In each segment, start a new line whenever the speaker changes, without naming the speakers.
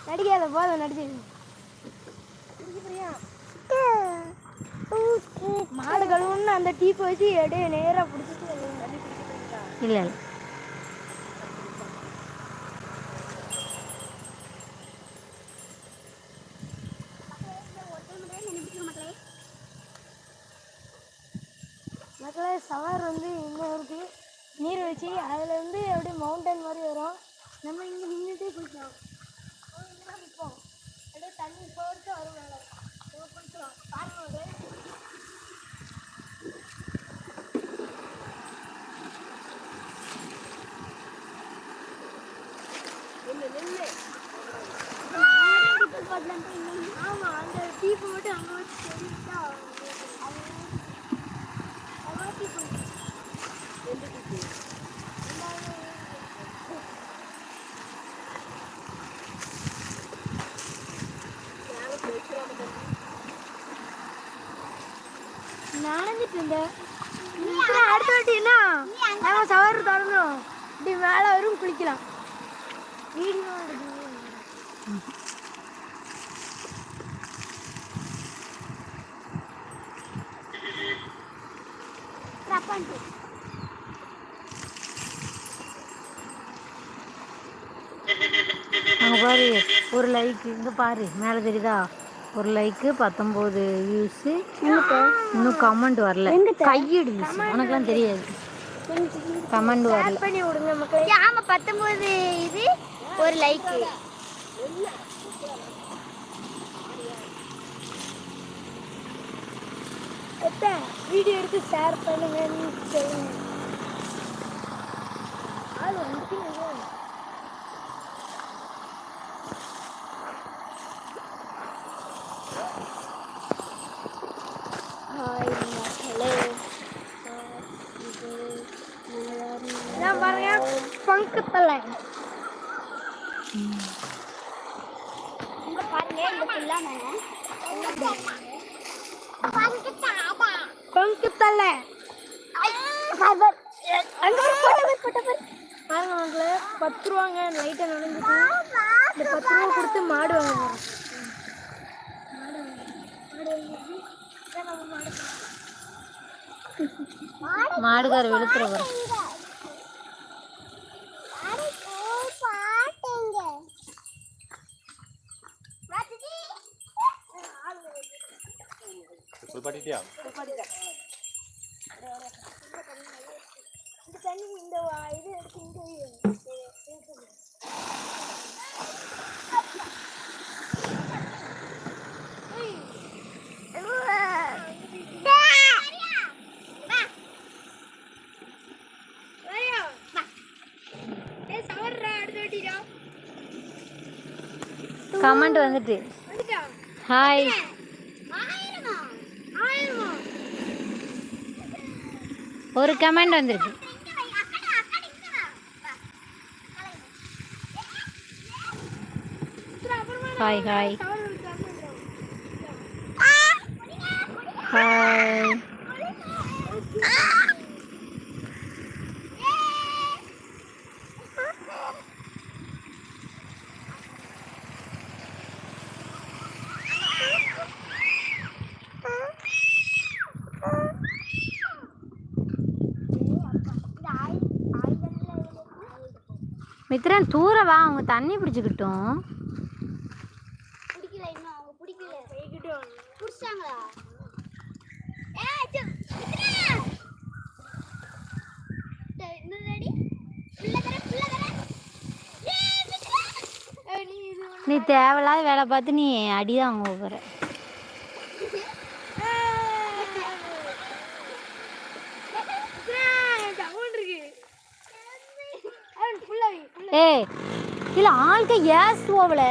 நடிக்காத போத நடிச்சு மாடு கழுவுன்னு அந்த டீப்பை வச்சு எடைய நேராக பிடிச்சிட்டு
இல்லை
மக்களே சவார் வந்து இன்னும் இருக்கு நீர்வீழ்ச்சி அதில் வந்து அப்படியே மவுண்டன் மாதிரி வரும். நம்ம இங்கே நின்றுட்டே குளிக்கலாம். இங்கெல்லாம் நிற்போம் அப்படியே தண்ணி போட்டு வரும் மேலே குளிக்கலாம். பாருங்க ஆமாம் அந்த டீப்பை மட்டும் அங்கே வச்சு தெரிவித்தா நனைஞ்சிட்டு இருந்தேன். அடுத்த வாட்டினா நம்ம சவாரி திறந்தோம் இப்படி மேலே வரும் குளிக்கலாம். வீடியோ
அங்கே பாரு ஒரு லைக்கு இங்கே பாரு மேலே தெரியுதா ஒரு லைக்கு 19 வியூஸு. இன்னும் கமெண்ட் வரல. கையெடு உனக்குலாம் தெரியாது கமெண்ட் வரல.
பண்ணி விடுங்க மக்களே. ஆமாம் 19 இது ஒரு லைக்கு. வீடியோ எடுத்து ஷேர் பண்ணுங்கன்னு சொல்லுங்க. ஆள் வந்துட்டீங்க. ஹாய் மக்களே. நான் பாருங்க பங்கு தலை பாருங்க பங்கு தலை பாருங்க 10 ரூபாங்க லைட்டை நனைஞ்சிட்டு இந்த 10 ரூபா கொடுத்து மாடு வாங்க
மாடுகார வெளுத்துற
படிட்டியா
இந்த தண்ணி இந்த இது எடுத்து இங்கே
கமெண்ட் வந்துட்டு ஹாய் ஒரு கமெண்ட் வந்துருக்கு. Hi hi hi. மித்ரன் தூர வா அவங்க தண்ணி பிடிச்சிக்கிட்டோம்.
பிடிக்கல இன்னும் அவங்க பிடிக்கல போய்கிட்டோம் பிடிச்சாங்களா
நீ தேவையில்லாத வேலை பார்த்து நீ அடிதான் அவங்க போகிற. ஏய் இல்லை ஆளுக்க ஏசுவோவல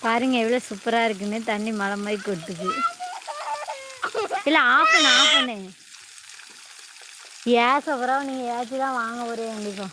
பாருங்க எவ்வளோ சூப்பராக இருக்குன்னு தண்ணி மழை மாதிரி கொட்டுது. இல்லை ஆஃப் பண்ணு ஏச அப்புறம் நீங்கள் ஏற்றி தான் வாங்க ஒரே கண்டிப்பாக.